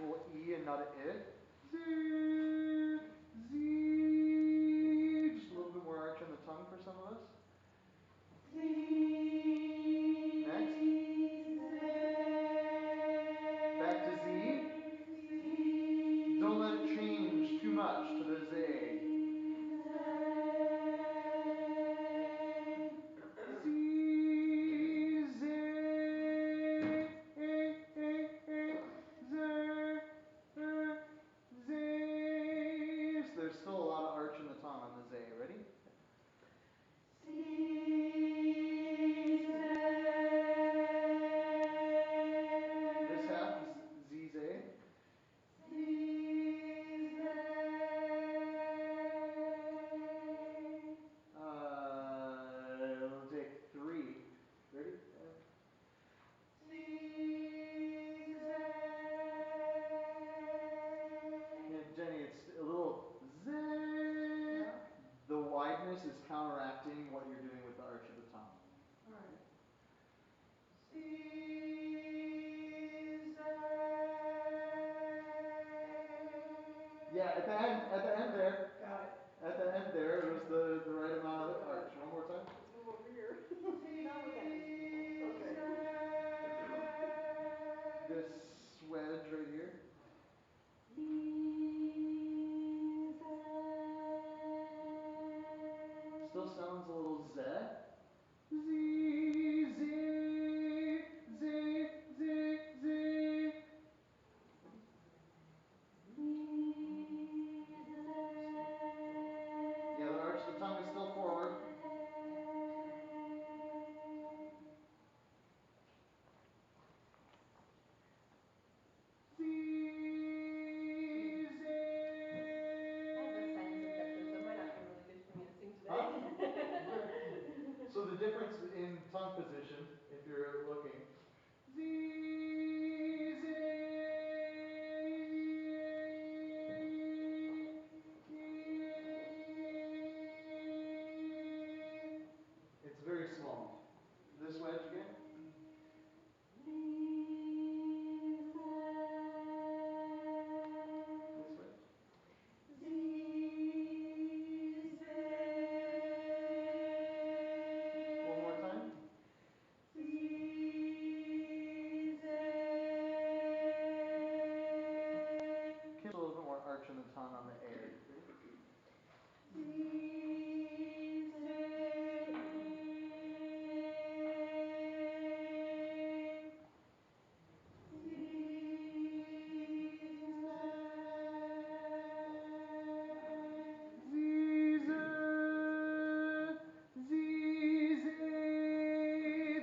actual E and not an I. Z, Z. Just a little bit more arch on the tongue for some of us. Z. Next. Back to Z. Z. Don't let it change too much to the Z. There's still a lot of arch in the tongue on the Z. Ready? This half is Z, Z. It'll take 3. Ready? And Jenny, it's a little Z. The wideness is counteracting what you're doing with the arch of the tongue. All right. Yeah, at the end there. Got it. At the end there, it was the right amount of arch. One more time. Let's move over here. Now look at these people. Okay. This wedge right here. Still sounds a little Z. Z, Z, Z, Z, Z. Yeah, the arch of the tongue is still forward. Z, Z. I have a sinus infection, so it might not be really good for me to sing today. Huh? So the difference in tongue position, if you're looking, Z, Z. It's very small. This wedge again. This wedge. One more time. A little bit more arch in the tongue on the air.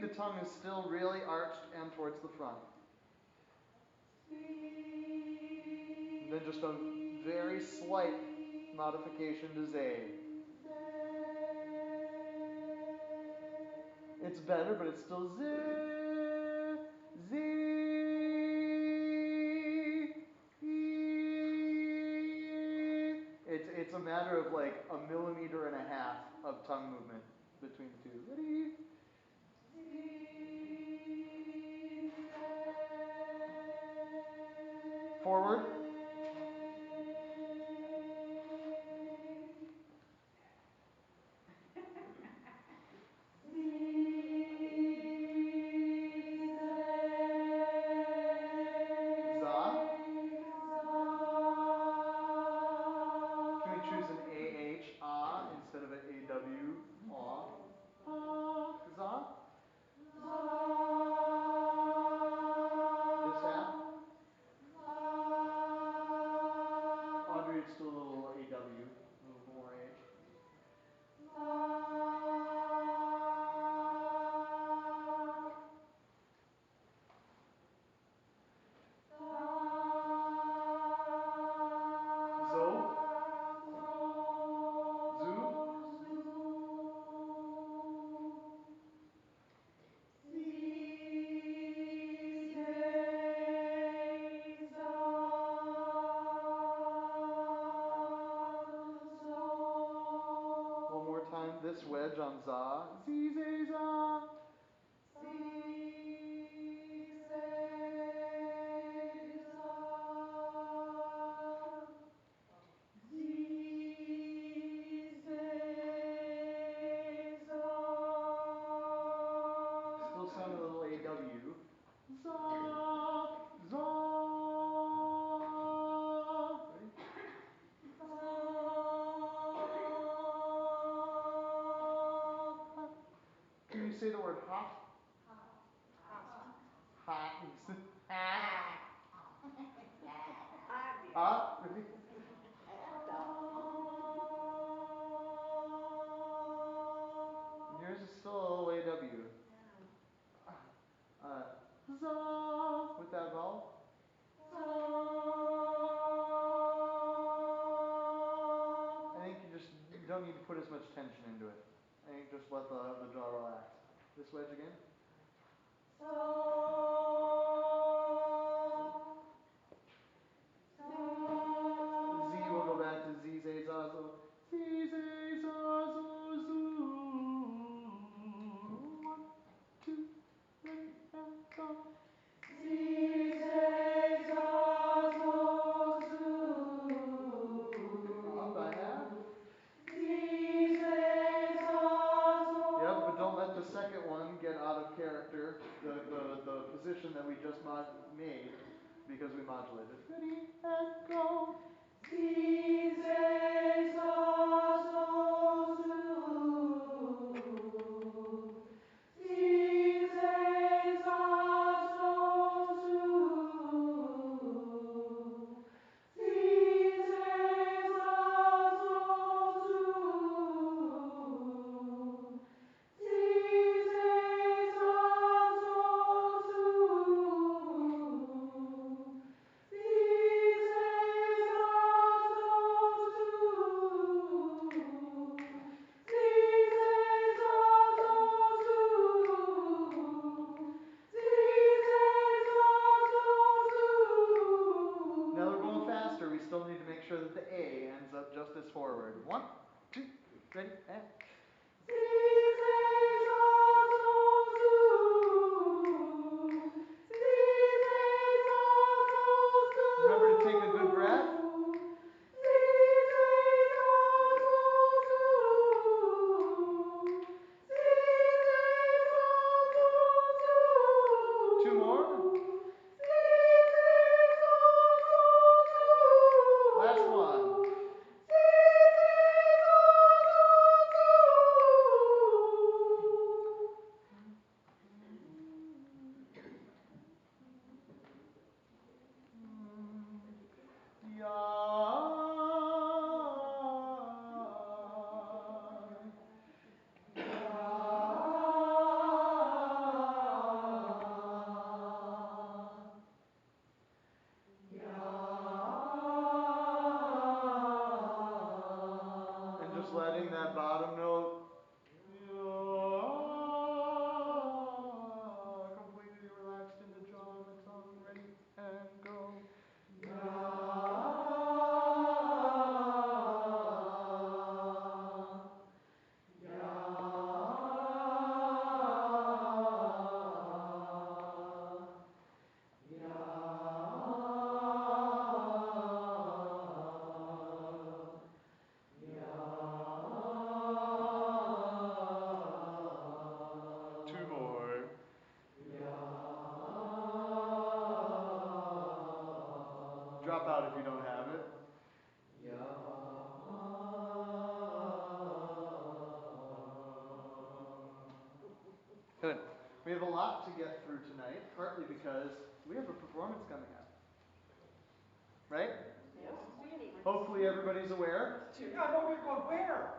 The tongue is still really arched and towards the front. And then just a very slight modification to Z. It's better, but it's still Z, Z, E. It's a matter of like 1.5 millimeters of tongue movement between the two. Ready? Forward. Za. Can we choose an AH, ah, instead of an AW, ah? Ah, za. This half. Audrey, it's still a little AW, a little more H. Zo. One more time, this wedge on za. Z, Z, za. word hot? Hot. Hot. Repeat. Yours is still OAW. Za with that vowel. I think you don't need to put as much tension into it. I think just let the jaw relax. This wedge again. Z will go back to Z, Z, za, zo. Z, Z, za, zo, zoo. 1, 2, 3, and go. Up by half. Yep, but don't let the second one get out of character. The position that we just made because we modulated. Ready and go. Now we're going faster. We still need to make sure that the A ends up just as forward. 1, 2, ready, and. Remember to take a good breath. 2 more. Last one. And just letting that bottom note completely relaxed in the jaw and the tongue. Ready and go. Two more. Drop out if you don't have it. Good. We have a lot to get through tonight, partly because we have a performance coming up. Right? Yes. Hopefully everybody's aware. Yeah, no, we're going where?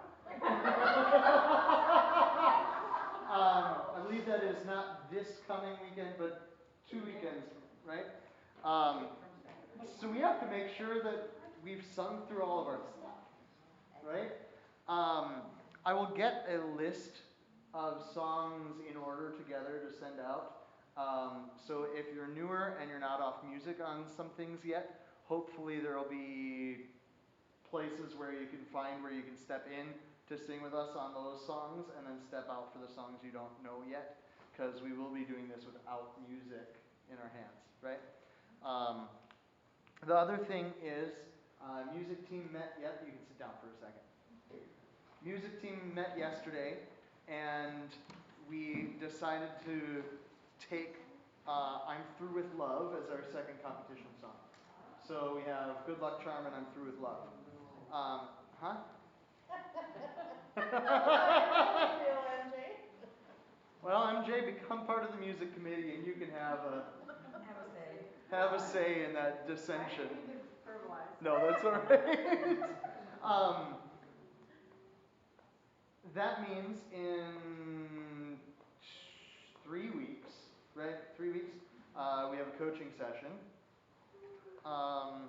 I believe that is not this coming weekend, but 2 weekends, right? So we have to make sure that we've sung through all of our stuff, right? I will get a list of songs in order together to send out. So if you're newer and you're not off music on some things yet, hopefully there will be places where you can find where you can step in to sing with us on those songs and then step out for the songs you don't know yet, because we will be doing this without music in our hands, right? The other thing is, music team met, you can sit down for a second. Music team met yesterday and we decided to take I'm Through With Love as our second competition song. So we have Good Luck Charm and I'm Through With Love. Huh? Well, MJ, become part of the music committee and you can have a Have a say. in that dissension. I need to verbalize. No, that's all right. That means in 3 weeks, right? 3 weeks, we have a coaching session on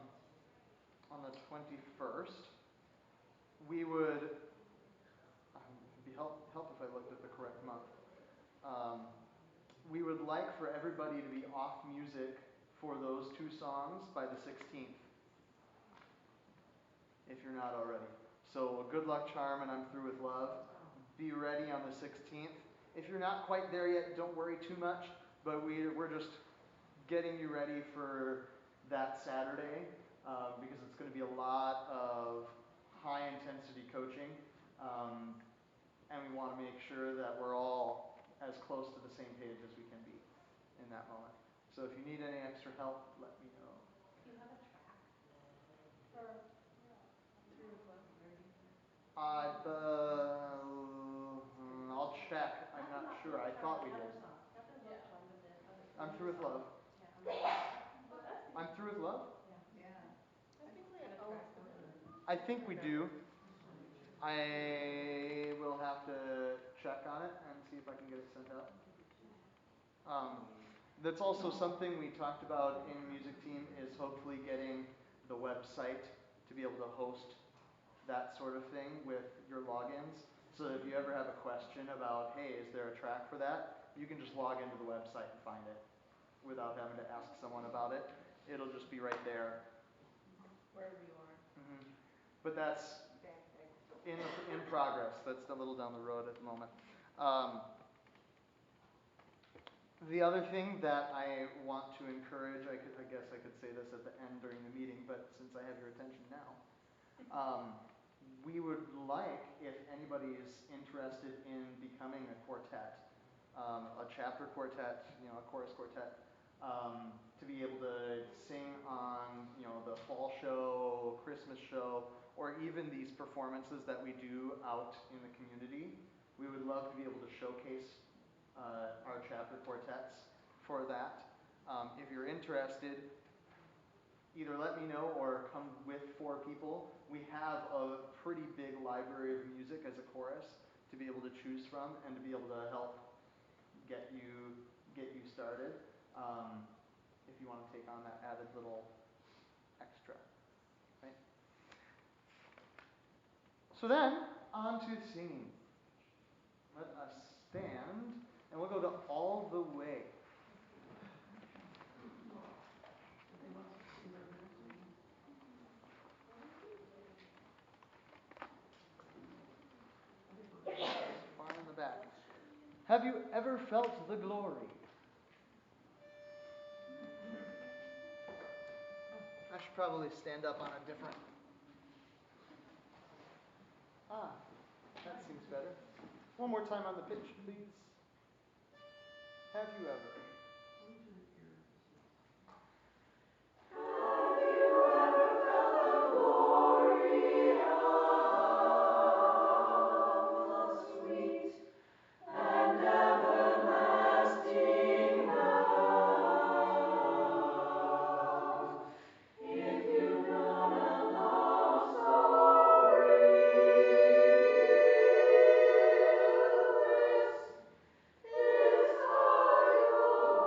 the 21st. We would, it'd be help if I looked at the correct month. We would like for everybody to be off music for those 2 songs by the 16th, if you're not already. So Good Luck Charm and I'm Through with Love. Be ready on the 16th. If you're not quite there yet, don't worry too much, but we're just getting you ready for that Saturday, because it's going to be a lot of high intensity coaching, and we want to make sure that we're all as close to the same page as we can be in that moment. So if you need any extra help, let me know. Do you have a track? Or Through with Love already? I'll check. I'm not sure. I thought we did. Not Through with Love Charm, but the other. I'm Through with Love. Yeah, I'm Through with Love? Yeah. I think we had a track order. I think we do. I will have to check on it and see if I can get it sent out. That's also something we talked about in music team, is hopefully getting the website to be able to host that sort of thing with your logins. So that if you ever have a question about, hey, is there a track for that? You can just log into the website and find it without having to ask someone about it. It'll just be right there. Wherever you are. But that's in progress. That's a little down the road at the moment. The other thing that I want to encourage, I guess I could say this at the end during the meeting, but since I have your attention now, we would like, if anybody is interested in becoming a quartet, a chapter quartet, a chorus quartet, to be able to sing on, the fall show, Christmas show, or even these performances that we do out in the community. We would love to be able to showcase our chapter quartets for that. If you're interested, either let me know or come with 4 people. We have a pretty big library of music as a chorus to be able to choose from and to be able to help get you started, if you want to take on that added little extra. Right? So then, on to singing. Let us stand, and we'll go to All the Way. Far in the back. Have you ever felt the glory? I should probably stand up on a different... that seems better. One more time on the pitch, please. Have you ever? Is how you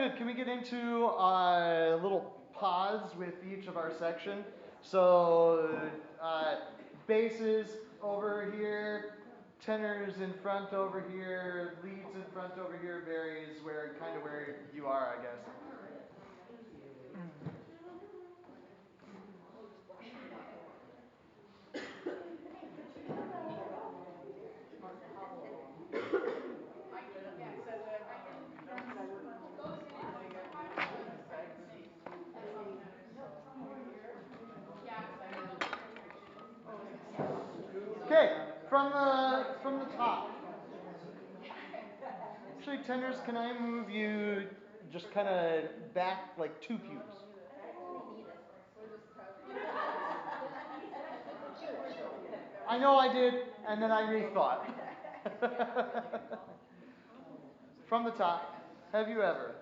good. Can we get into a little pause with each of our section? So, basses over here, tenors in front over here, leads in front over here, varies where kind of where you are, I guess. Okay, from the top. Actually, tenors, can I move you just kind of back like 2 pews? I know I did, and then I rethought. From the top, have you ever?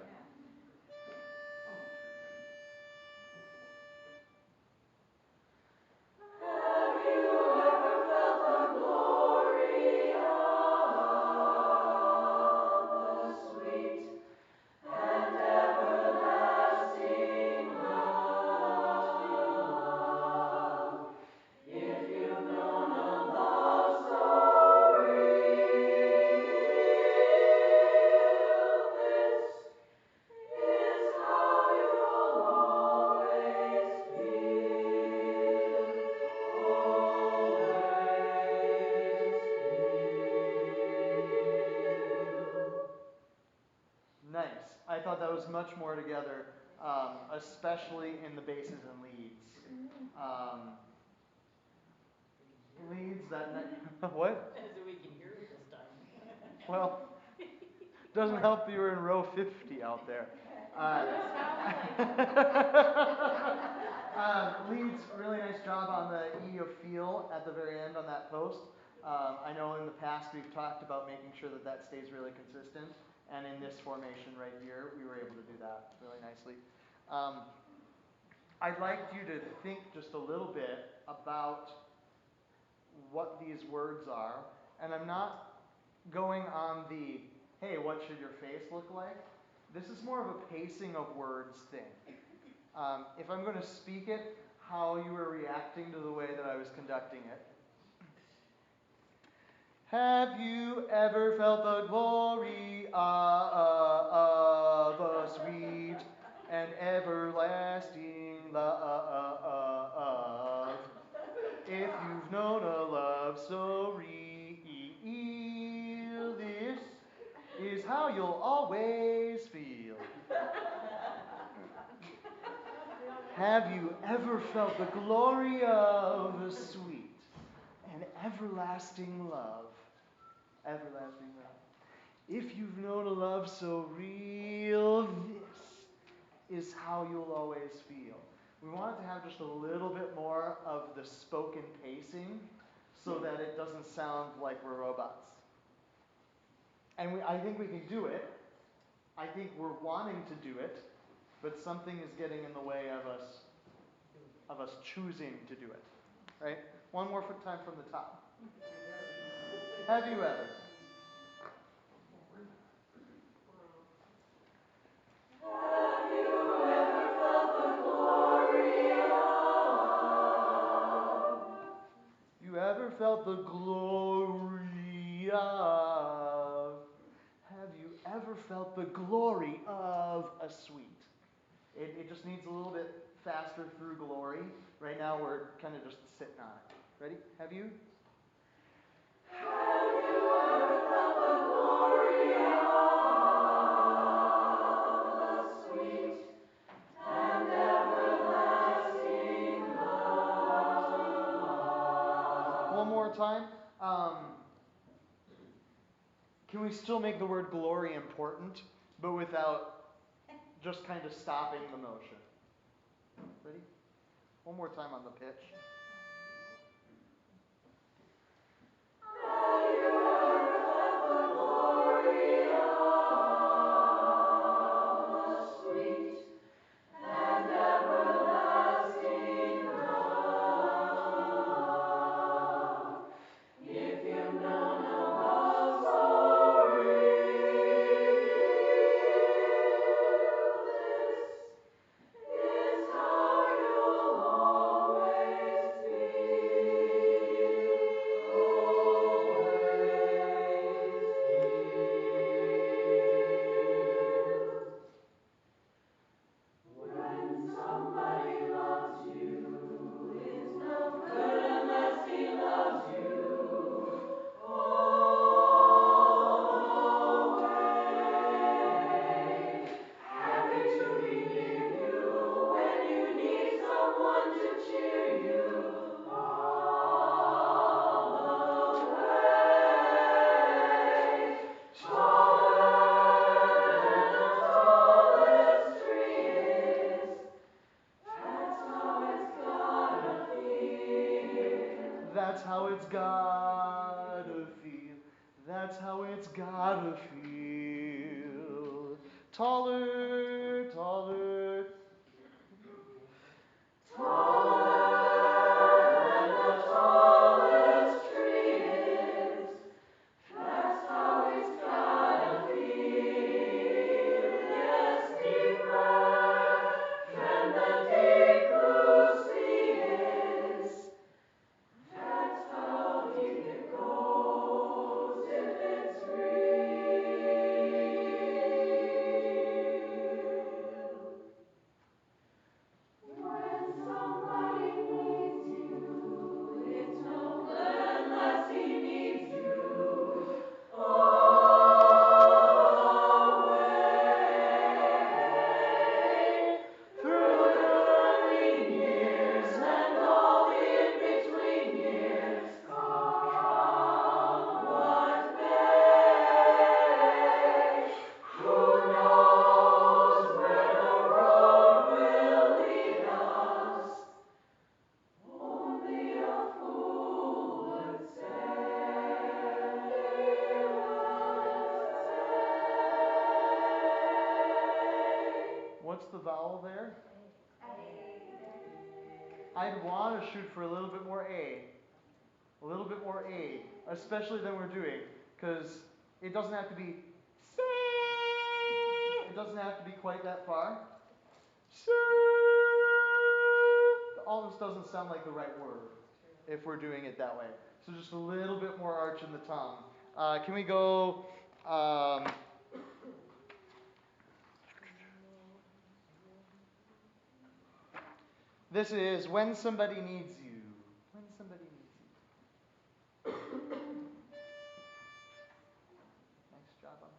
Nice. I thought that was much more together, especially in the basses and leads. Leads that what? So we can hear it this time. Well, doesn't help that you were in row 50 out there. Leads, really nice job on the E of feel at the very end on that post. I know in the past we've talked about making sure that that stays really consistent, and in this formation right here, we were able to do that really nicely. I'd like you to think just a little bit about what these words are, and I'm not going on the, hey, what should your face look like? This is more of a pacing of words thing. If I'm going to speak it, how you were reacting to the way that I was conducting it. Have you ever felt the glory of a sweet and everlasting love? If you've known a love so real, this is how you'll always feel. Have you ever felt the glory of a sweet and everlasting love? Everlasting love. If you've known a love so real, this is how you'll always feel. We want it to have just a little bit more of the spoken pacing so that it doesn't sound like we're robots. And I think we can do it. I think we're wanting to do it, but something is getting in the way of us choosing to do it. Right? One more time from the top. Have you ever? You ever felt the glory of? Have you ever felt the glory of a sweet? It just needs a little bit faster through glory. Right now we're kind of just sitting on it. Ready? Have you? Have you ever felt the glory of a sweet and everlasting love? One more time. Can we still make the word glory important, but without just kind of stopping the motion? Ready? One more time on the pitch. Have you ever felt the glory of a sweet and everlasting love? If you've known a love so real, gotta feel. That's how it's gotta feel. Taller, taller. What's the vowel there? I'd want to shoot for a little bit more A. A little bit more A, especially than we're doing, because it doesn't have to be say. It doesn't have to be quite that far. Say almost doesn't sound like the right word if we're doing it that way. So just a little bit more arch in the tongue. Can we go? This is when somebody needs you. When somebody needs you. Nice job on it.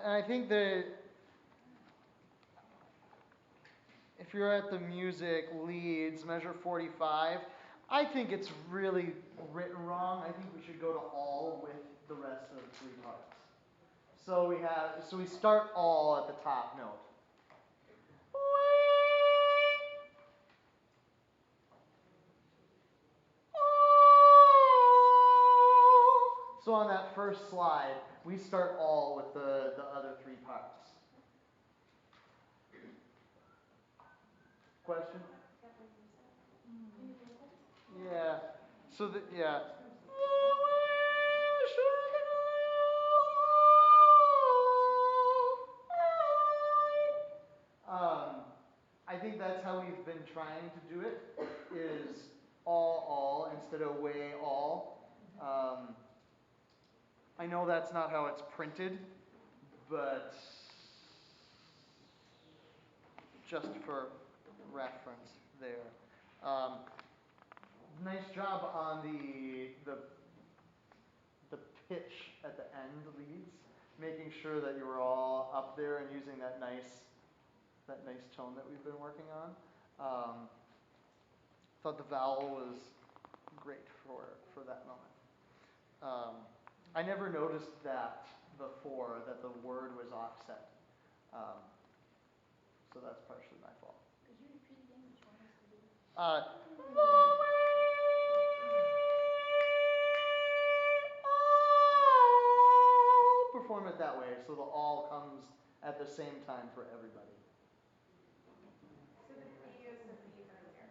And I think that if you're at the music leads, measure 45, I think it's really written wrong. I think we should go to all with the rest of the three parts. So we start all at the top note. So on that first slide, we start all with the other three parts. Question? Yeah. So yeah. I think that's how we've been trying to do it, is all instead of way all. I know that's not how it's printed, but just for reference there. Nice job on the pitch at the end leads, making sure that you were all up there and using that nice that nice tone that we've been working on. Thought the vowel was great for that moment. I never noticed that before, that the word was offset. So that's partially my fault. Could you repeat again what you want us to do? Perform it that way, so the all comes at the same time for everybody. So the B is a B earlier.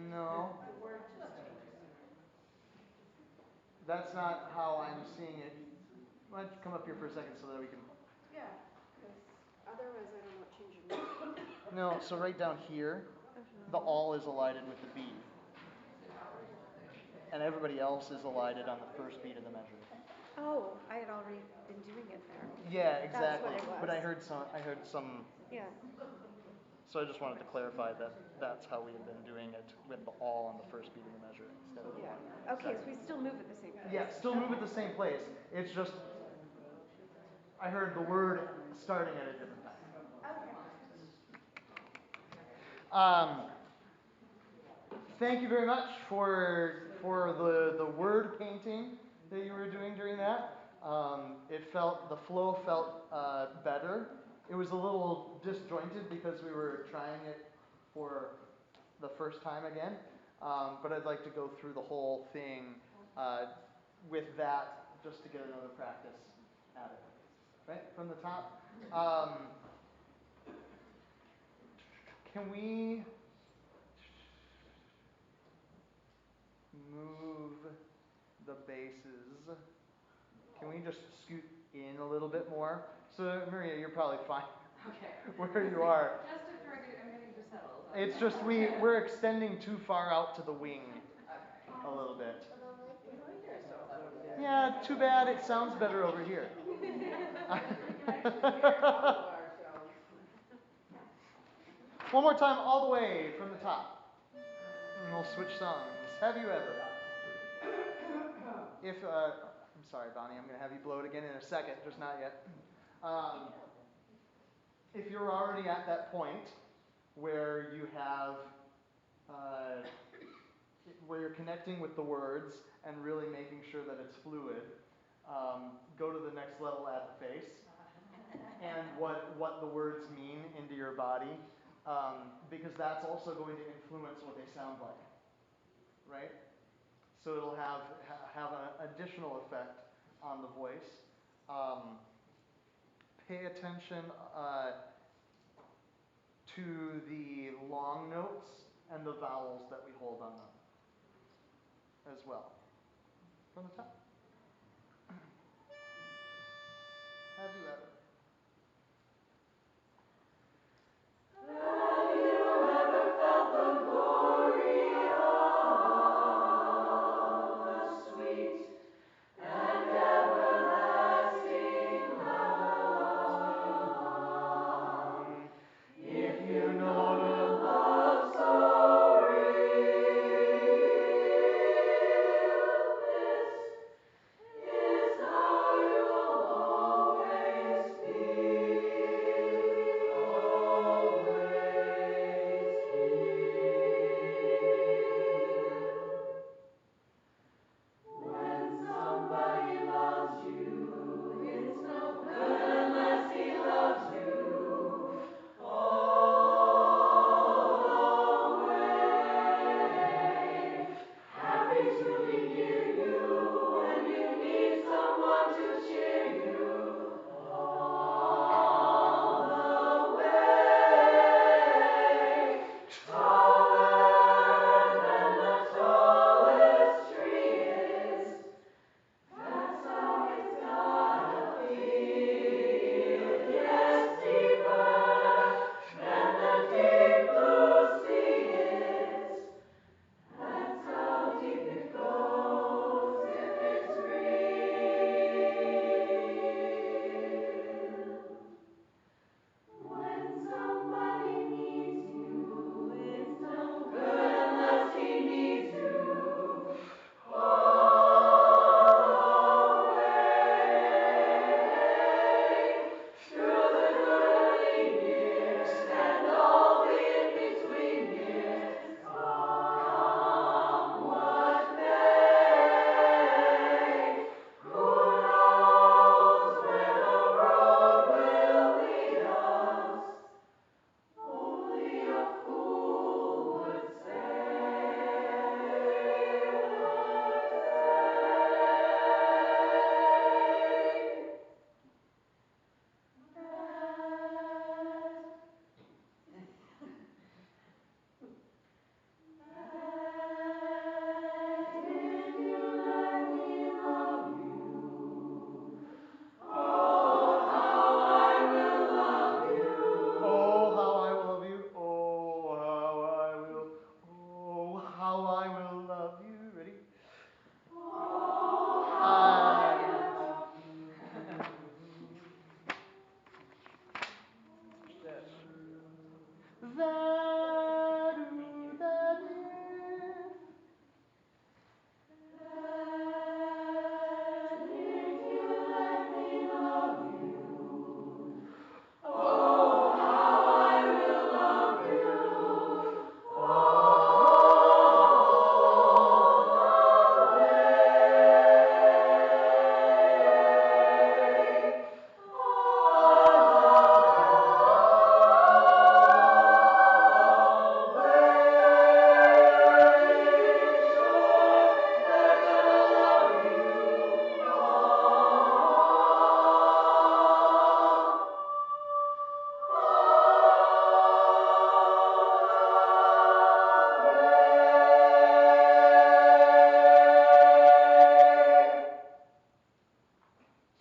No, The word just changes. that's not how I'm seeing it. Why don't you come up here for a second so that we can... Yeah, because otherwise I don't know what changing means. No, so right down here, the all is elided with the B. And everybody else is elided on the first beat of the measure. Oh, I had already been doing it there. Yeah, exactly. That's what it was. But I heard some. Yeah. So I just wanted to clarify that that's how we had been doing it, with the all on the first beat of the measure instead of the Yeah. one. Okay, so we still move at the same place. Yeah, still move at the same place. It's just I heard the word starting at a different time. Okay. Thank you very much for the word painting that you were doing during that. The flow felt better. It was a little disjointed because we were trying it for the first time again. But I'd like to go through the whole thing with that just to get another practice at it. Right, from the top. Can we move the bases? Can we just scoot in a little bit more? So Maria, you're probably fine where you are. Just if I'm getting settled. It's just we're extending too far out to the wing a little bit. Yeah, too bad. It sounds better over here. One more time, all the way from the top. And we'll switch songs. Have you ever? I'm sorry, Bonnie, I'm going to have you blow it again in a second, just not yet. If you're already at that point where you have, where you're connecting with the words and really making sure that it's fluid, go to the next level at the face and what the words mean into your body, because that's also going to influence what they sound like, right? So it'll have an additional effect on the voice. Pay attention to the long notes and the vowels that we hold on them as well. From the top. Have you ever?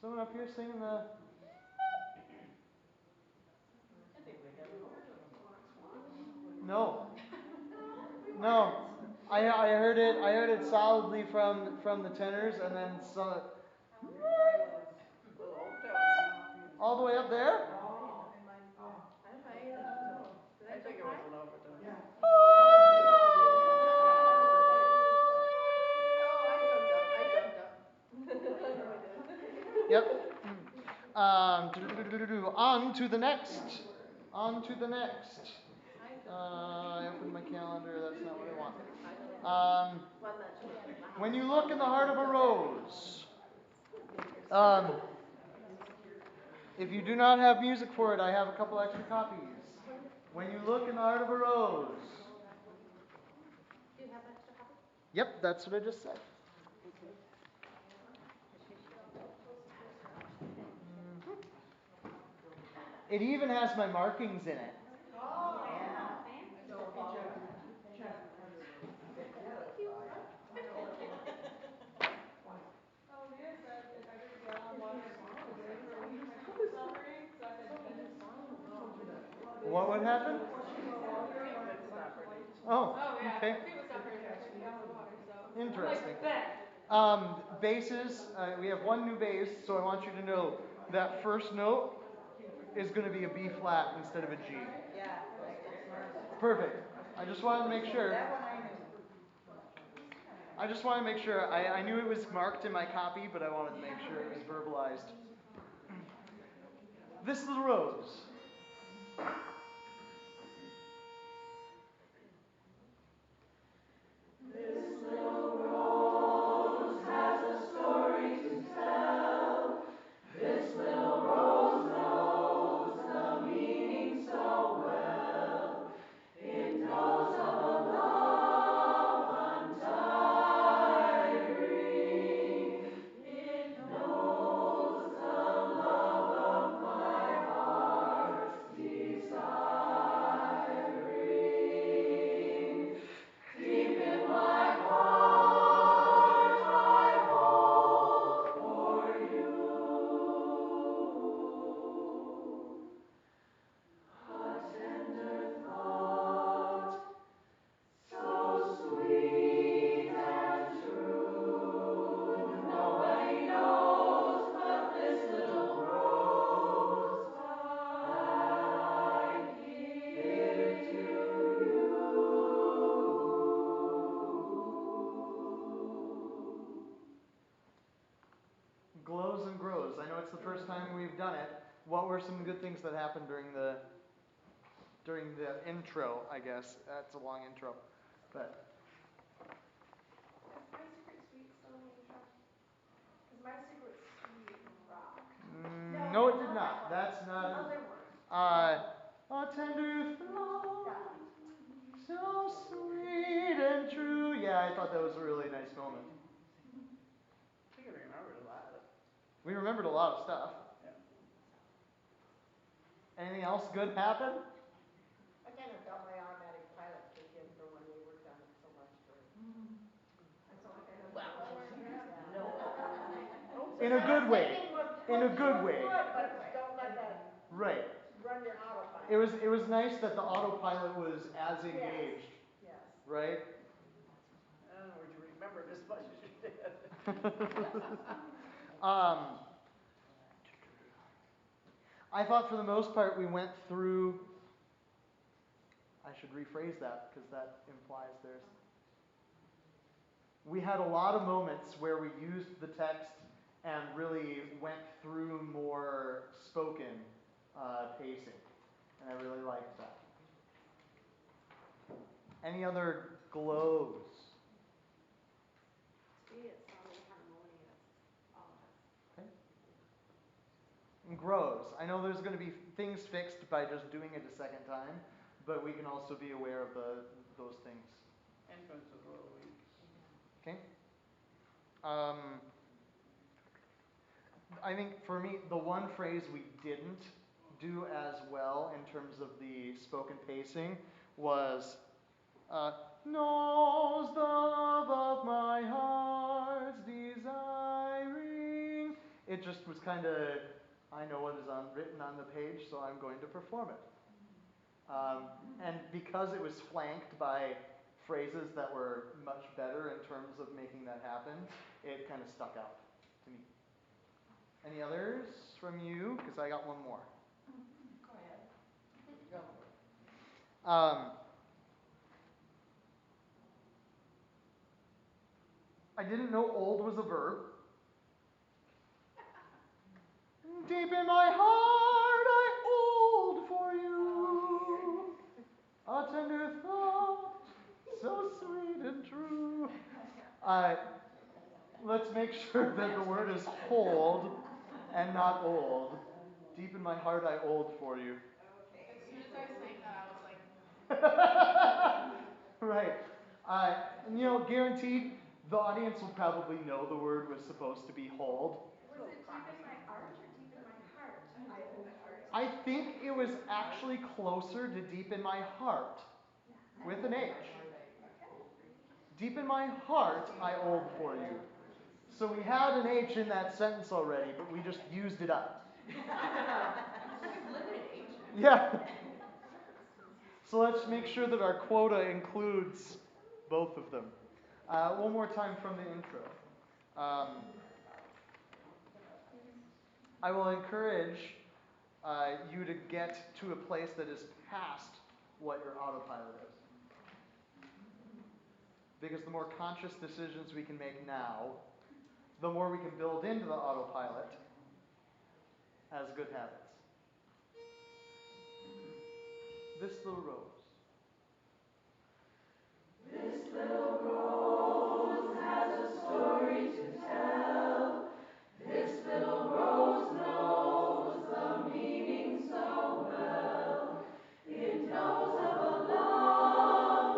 Someone up here singing the. No. No. I heard it. I heard it solidly from the tenors, and then some. All the way up there. I think it was an overdose. Yeah. Oh, I jumped up. I know I did. Yep. On to the next. On to the next. I opened my calendar. That's not what I want. When you look in the heart of a rose. If you do not have music for it, I have a couple extra copies. When you look in the heart of a rose. Do you have extra copies? Yep, that's what I just said. It even has my markings in it. Oh, Oh, Leah said if I drink a gallon of water a day for a week, my foot was suffering, so I said, What would happen? Oh, oh yeah, okay. my feet was suffering if I drank a gallon of water, so. Interesting. I'm like, bet. Basses, we have one new bass, so I want you to know that first note is going to be a B flat instead of a G. yeah. Perfect. I just wanted to make sure. That one I knew. I just wanted to make sure. I knew it was marked in my copy, but I wanted to make sure it was verbalized. This Little Rose. Glows and grows. I know it's the first time we've done it. What were some good things that happened during the intro, I guess? That's a long intro. But Is My Secret Sweet still in the intro? Because My Secret Sweet rock. no, it did not. That's not. Other words. A tender thought, so sweet and true. Yeah, I thought that was a really nice moment. I think I remembered a lot of. We remembered a lot of stuff. Yeah. Anything else good happen? I kind of felt my automatic pilot kick in for when we worked on it so much for. I felt like I had Well, yeah. no. In a good way. In a good way. But don't let that Right. run your autopilot. It was nice that the autopilot was as engaged, Yes. right? I don't know, would you remember it as much as you did? I thought for the most part we went through should rephrase that because that implies there's. We had a lot of moments where we used the text and really went through more spoken pacing, and I really liked that. Any other glows? To me, it sounded harmonious, all of it. Okay. And grows. I know there's going to be things fixed by just doing it a second time, but we can also be aware of those things. Entrance is a little weak. Okay. I think for me, the one phrase we didn't do as well in terms of the spoken pacing was knows the love of my heart's desiring. It just was kind of, I know what is written on the page, so I'm going to perform it. And because it was flanked by phrases that were much better in terms of making that happen, it kind of stuck out to me. Any others from you? Because I got one more. Go ahead. I didn't know old was a verb. Deep in my heart I old for you. A tender thought, so sweet and true. Let's make sure that the word is hold and not old. Deep in my heart I old for you. As soon as I sang that, I was like, Right. And guaranteed, the audience will probably know the word was supposed to be hold. was it deep in my art or deep in my heart? I hold for you. I think it was actually closer to deep in my heart, with an H. Deep in my heart, I old for you. So we had an H in that sentence already, but we just used it up. Yeah. So let's make sure that our quota includes both of them. One more time from the intro. I will encourage you to get to a place that is past what your autopilot is. Because the more conscious decisions we can make now, the more we can build into the autopilot as good habits. This little rose. This little rose has a story to tell. This little rose knows the meaning so well. It knows of a love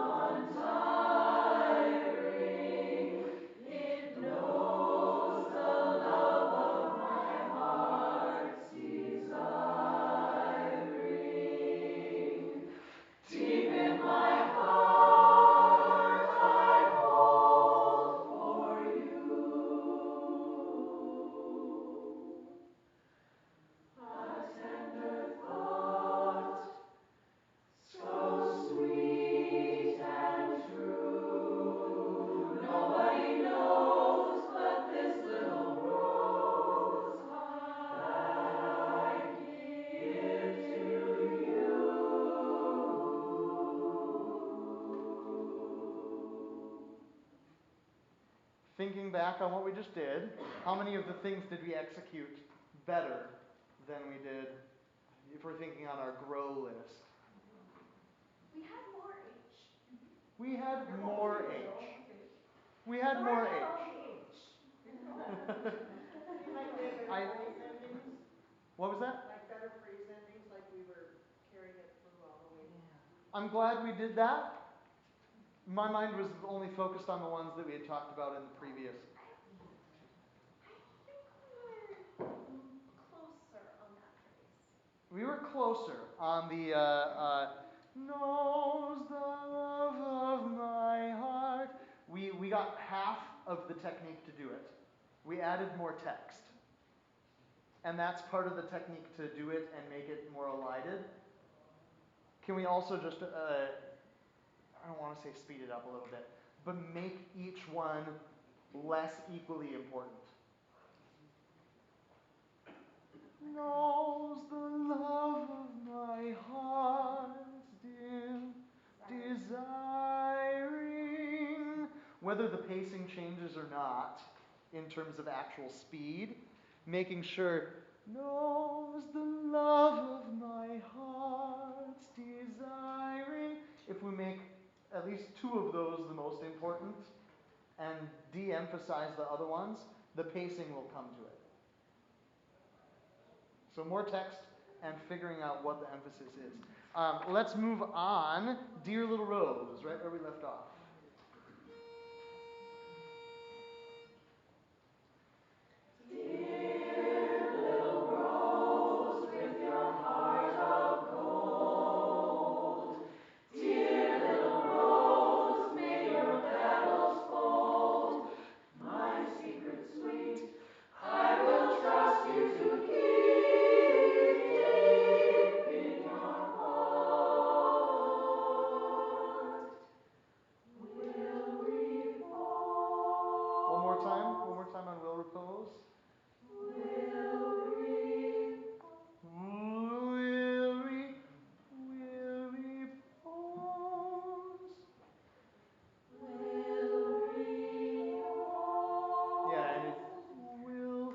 untiring. It knows the love of my heart's desiring. Deep in my heart I hold for you a tender thought, so sweet and true. Nobody knows but this little rose that I give to you. Thinking back on what we just did, how many of the things did we execute better than we did if we're thinking on our grow list? We had more H. We had more H. We had more H. Like we had better I- phrase endings, What was that? like better phrase endings, like we were carrying it through all the way. I'm glad we did that. My mind was only focused on the ones that we had talked about in the previous. I think we were closer on that phrase. We were closer on the knows the love of my heart. We got half of the technique to do it. We added more text. And that's part of the technique to do it and make it more elided. Can we also just, I don't want to say speed it up a little bit, but make each one less equally important? Knows the love of my heart's whether the pacing changes or not in terms of actual speed, making sure knows the love of my heart's desiring. If we make at least two of those the most important and de-emphasize the other ones, the pacing will come to it. So more text and figuring out what the emphasis is. Let's move on. Dear Little Rose, right where we left off. One more time on will repose. Will repose. Yeah, and it's will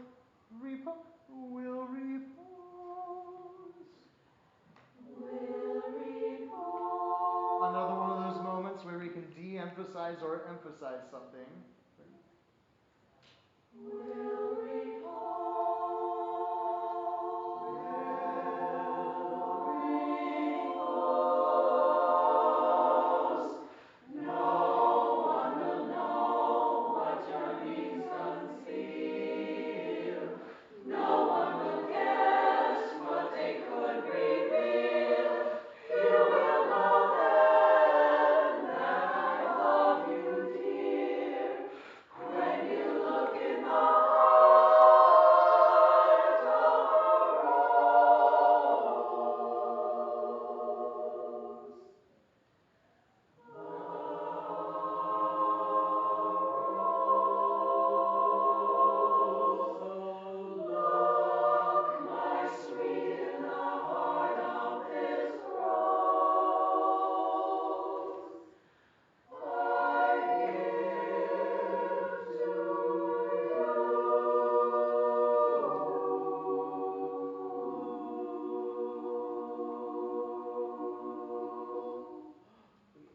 repose. Another one of those moments where we can de-emphasize or emphasize something. We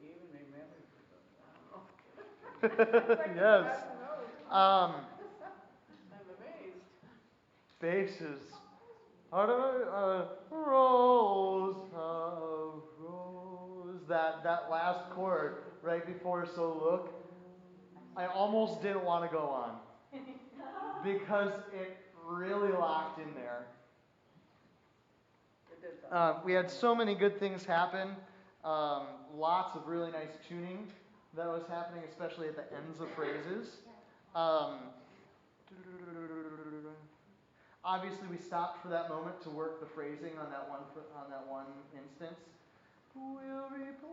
even remembered them. Wow. Yes. I'm amazed. Basses. Heart of rose, rose. That last chord right before so look, I almost didn't want to go on because it really locked in there. It did sound. We had so many good things happen. Lots of really nice tuning that was happening, especially at the ends of phrases. Obviously, we stopped for that moment to work the phrasing on that one instance. Will repose.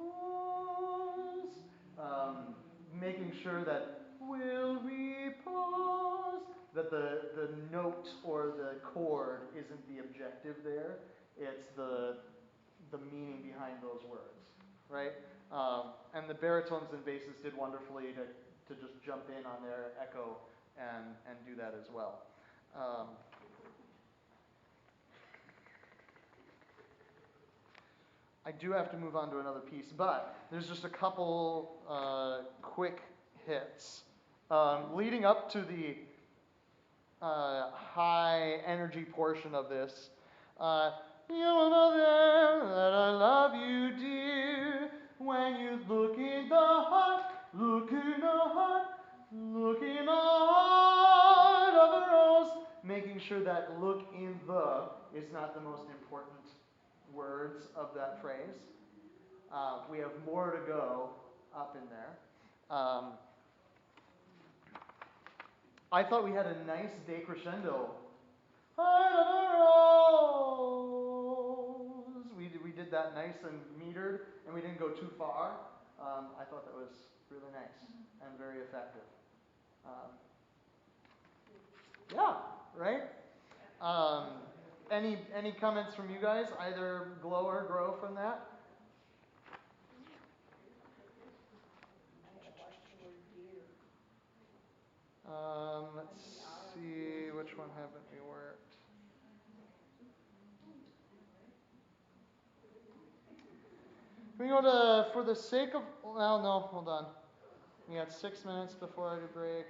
Making sure that will repose, that the note or the chord isn't the objective there. It's the meaning behind those words, right? And the baritones and basses did wonderfully to just jump in on their echo and do that as well. I do have to move on to another piece, but there's just a couple quick hits. Leading up to the high energy portion of this, you will know then that I love you, dear, when you look in the heart, look in the heart, look in the heart of a rose. Making sure that look in the is not the most important words of that phrase. We have more to go up in there. I thought we had a nice decrescendo. Heart of a rose. We did that nice and metered, and we didn't go too far. I thought that was really nice and very effective. Yeah, right? Any comments from you guys? Either glow or grow from that? I watched the word deer. go to, for the sake of, well, no, hold on. We got 6 minutes before our break.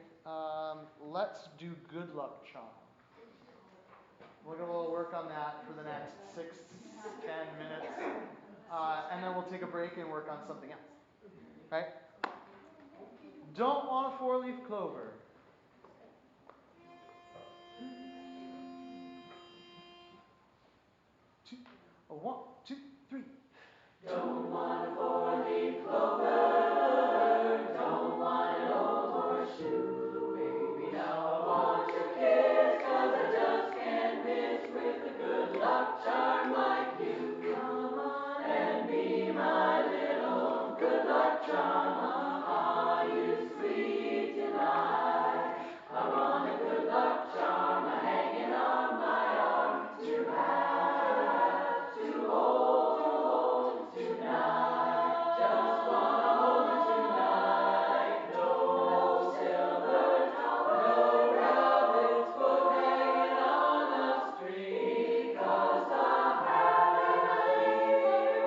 Let's do good luck charm. We'll do a little work on that for the next 6-10 minutes. And then we'll take a break and work on something else. Right? Don't want a 4-leaf clover. Two, 1, 2, 3. Don't want a 4-leaf clover. Don't want an old horseshoe. Baby, now I want your kiss, 'cause I just can't miss with a good luck charm like you. Come on and be my little good luck charm. Ah, you sweet delight. I want a good luck charm hanging on my arm to have, to hold tonight. Just wanna hold you tonight. No silver dollar, no rabbit's foot hanging on a string. 'Cause the happy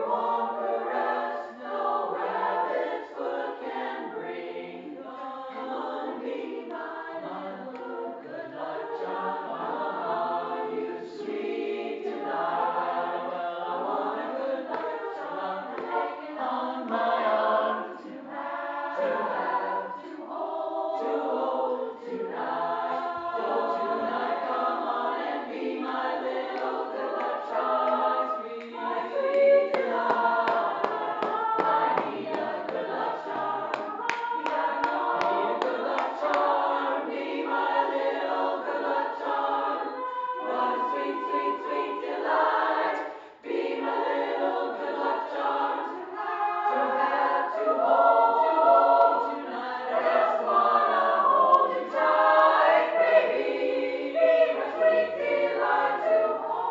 warm caress no rabbit's foot can bring. Come on, be my little good luck charm. Ah, you sweet delight. Well, I want a good luck charm hanging on my arm to have, to hold tonight. Oh, tonight, come on and be my little good luck charm, my sweet delight. I need a good luck charm. I need a good luck charm. Be my little good luck charm. What a sweet, sweet, sweet delight. Be my little good luck charm. To have, to hold tonight. I just wanna hold you tight, baby. Be my sweet delight to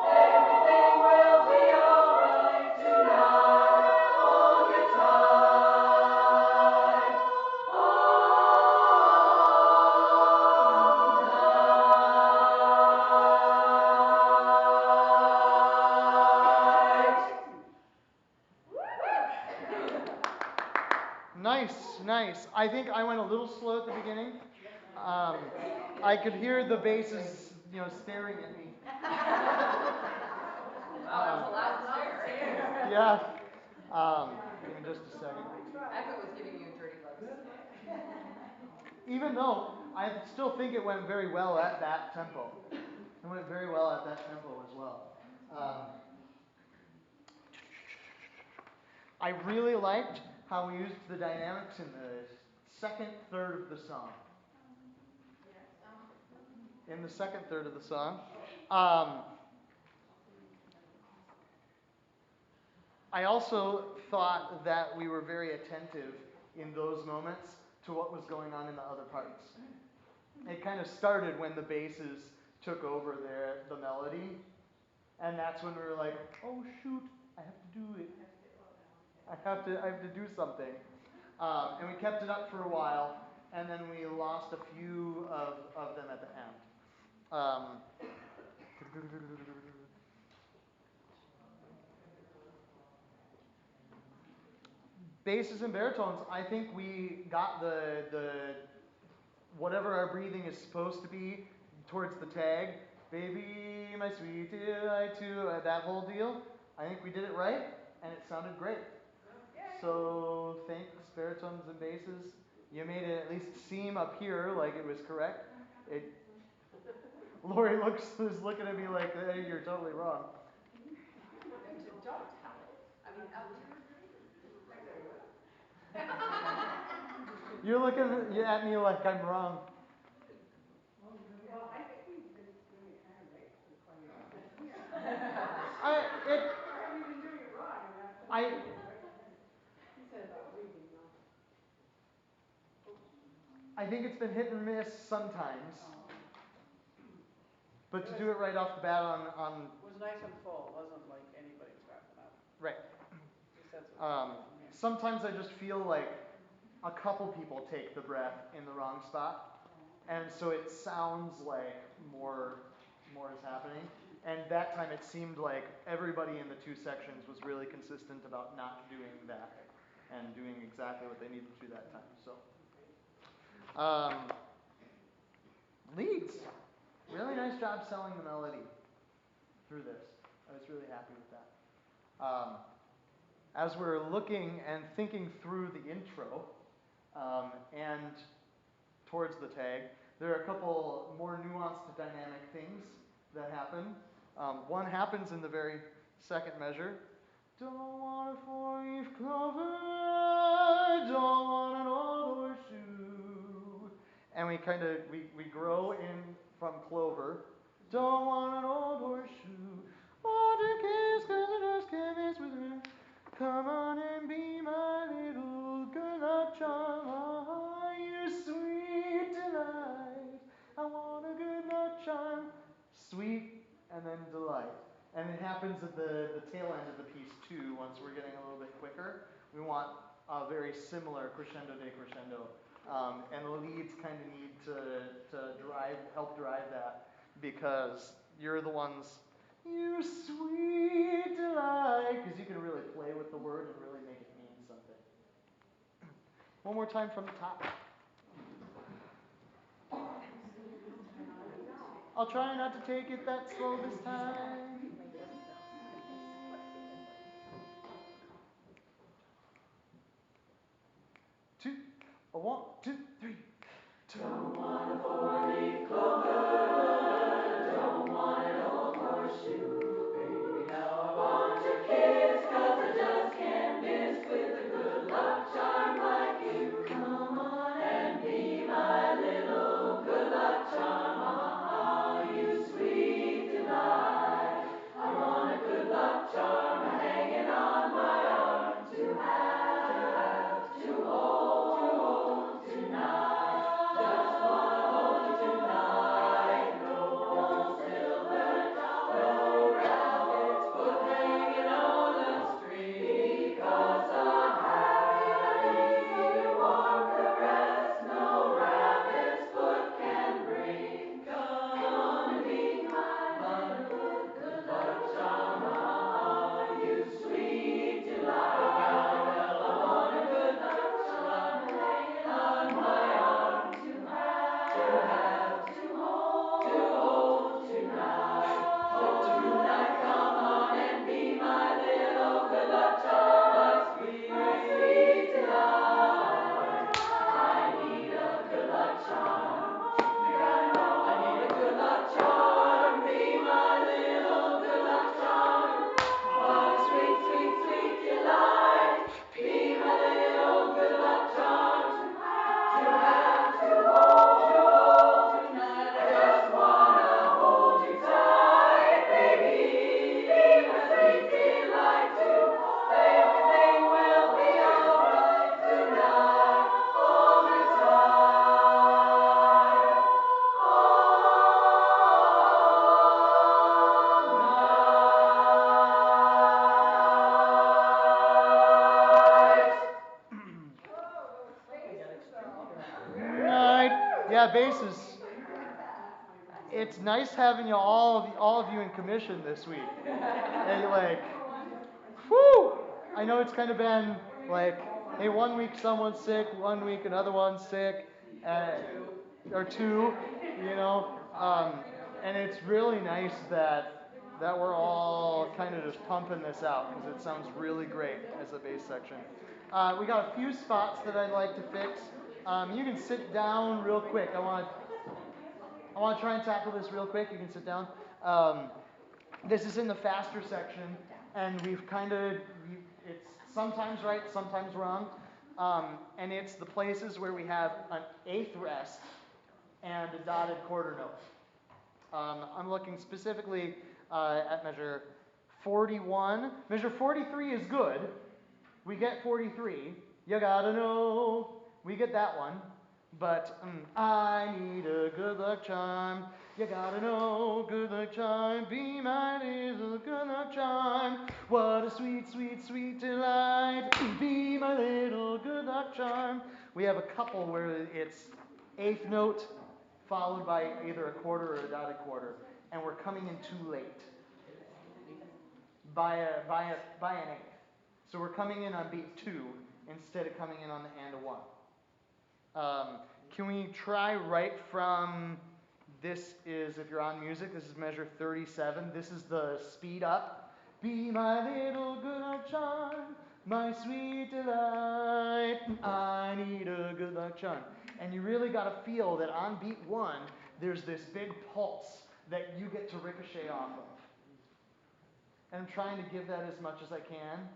everything will be alright tonight. Hold you tight. Nice, nice. I think I went a little slow at the beginning. I could hear the basses, staring at me. Wow, that was a loud stare. Yeah. Give me just a second. Echo was giving you dirty looks. Even though I still think it went very well at that tempo. It went very well at that tempo as well. I really liked how we used the dynamics in the second third of the song. In the second third of the song. I also thought that we were very attentive in those moments to what was going on in the other parts. It kind of started when the basses took over the melody, and that's when we were like, oh shoot, I have to do it. I have to do something. And we kept it up for a while, and then we lost a few of them at the end. Basses and baritones, I think we got the whatever our breathing is supposed to be towards the tag. Baby, my sweet delight too, that whole deal. I think we did it right, and it sounded great. So thanks, baritones and basses. You made it at least seem up here like it was correct. Lori is looking at me like, hey, you're totally wrong. Don't tell it. I mean, You're looking at me like I'm wrong. Well, I think we've been doing it kind of right for quite a while. We've been doing it wrong, and that's right. He said about breathing, I think it's been hit and miss sometimes. But to do it right off the bat on It was nice and full. It wasn't like anybody cracking up. right. Just that's what Sometimes I just feel like a couple people take the breath in the wrong spot, and so it sounds like more is happening. And that time it seemed like everybody in the two sections was really consistent about not doing that and doing exactly what they needed to do that time. So, leads. Really nice job selling the melody through this. I was really happy with that. As we're looking and thinking through the intro and towards the tag, there are a couple more nuanced dynamic things that happen. One happens in the very second measure. Don't want a four-leaf clover, don't want an old horseshoe. And we kind of, we grow in from clover. Don't want an old horseshoe. Want to kiss, 'cause I just can't miss with her. Come on and be my little good luck charm. Ah, you sweet delight. I want a good luck charm. Sweet and then delight. And it happens at the tail end of the piece too, once we're getting a little bit quicker. We want a very similar crescendo decrescendo. And the leads kind of need to help drive that, because you're the ones, you sweet delight, because you can really play with the word and really make it mean something. One more time from the top. I'll try not to take it that slow this time. 2, 1, 2, 3. Don't want a four-leaf clover, don't want an old horseshoe. Baby, now I want your kiss, 'cause I just can't miss with a good luck charm like you. Come on and be my little good luck charm. Ah, you sweet delight. I want a good luck charm hanging on my arm to have, to hold tonight. Just wanna hold you tonight. No silver, no rabbit's foot hanging on the string. 'Cause a happy, warm caress no rabbit's foot can bring. Come and be my little good luck charm. Ah, you sweet delight. Well, I want a good luck charm hanging on my arm to have, to hold tonight. Oh, tonight, come on and be my little good luck charm, my sweet delight. I need a good luck charm. I need a good luck charm. Be my little good luck charm. My sweet, sweet, sweet delight. Be my little good luck charm. To have, to hold tonight. I just wanna hold you tight, baby. Be my sweet delight too. Everything will be alright tonight. Hold me tight. Night. Yeah, basses. It's nice having all of you in commission this week. And like, whew! I know it's kind of been like, hey, one week someone's sick, one week another one's sick, or two, you know. And it's really nice that we're all kind of just pumping this out, because it sounds really great as a bass section. We got a few spots that I'd like to fix. You can sit down real quick. I want to try and tackle this real quick. You can sit down. This is in the faster section, and it's sometimes right, sometimes wrong. And it's the places where we have an eighth rest and a dotted quarter note. I'm looking specifically at measure 41. Measure 43 is good. We get 43. You gotta know. We get that one. But I need a good luck charm. You gotta know, good luck charm. Be my little good luck charm. What a sweet, sweet, sweet delight. Be my little good luck charm. We have a couple where it's eighth note followed by either a quarter or a dotted quarter. and we're coming in too late by an eighth. So we're coming in on beat 2 instead of coming in on the and a 1. Can we try right from, this is, if you're on music, this is measure 37. This is the speed up. Be my little good luck charm, my sweet delight. I need a good luck charm. And you really got to feel that on beat 1, there's this big pulse that you get to ricochet off of. And I'm trying to give that as much as I can.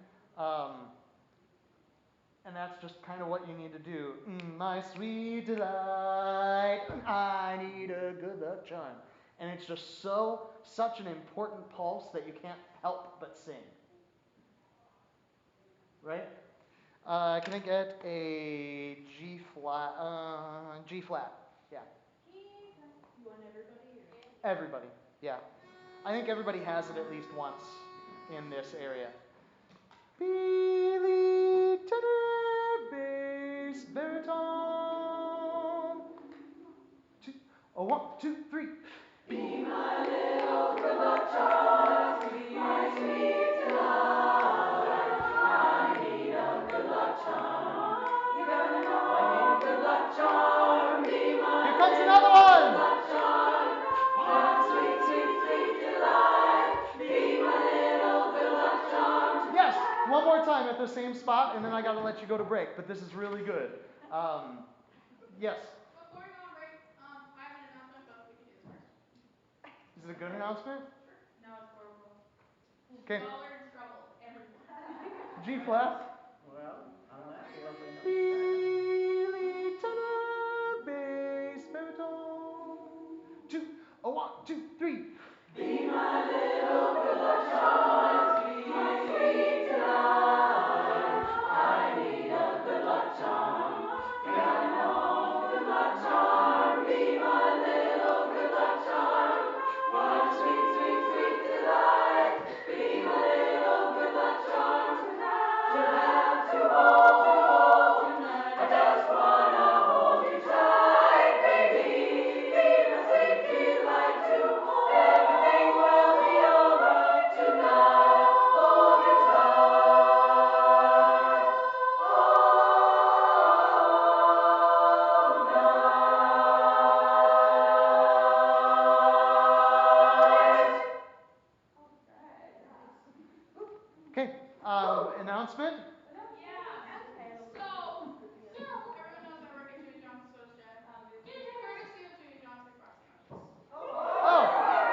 And that's just kind of what you need to do. My sweet delight, I need a good luck charm. And it's just such an important pulse that you can't help but sing. Right? Can I get a G flat? G flat, yeah. You want everybody or? Everybody, yeah. I think everybody has it at least once in this area. Billy tenor, bass, baritone. 1, 2, 3. Be my little good luck charm, be my sweet delight. I need a good luck charm. You gotta know I need a good luck charm. Be my Here comes another one. Good luck charm. My sweet, sweet, sweet delight. Be my little good luck charm. Yes, one more time at the same spot, and then I gotta let you go to break. But this is really good. Yes. Before we go on break, I have an announcement, but we can do this first. Is it a good announcement? Sure. No, it's horrible. Okay. Y'all are in trouble, everyone. G flat. Well, unless lovely note. Billy tenor, bass, baritone. 2, 1, 2, 3. Be my little good luck charm, be my sweet delight. I need a good luck charm. Gotta know good luck charm. Be my little good luck charm. My sweet, sweet, sweet delight. Be my little good luck charm tonight. To have, to hold tonight. I just wanna hold you tight, baby. Be my sweet delight too. Everything will be alright tonight. Hold you tight. Okay, announcement.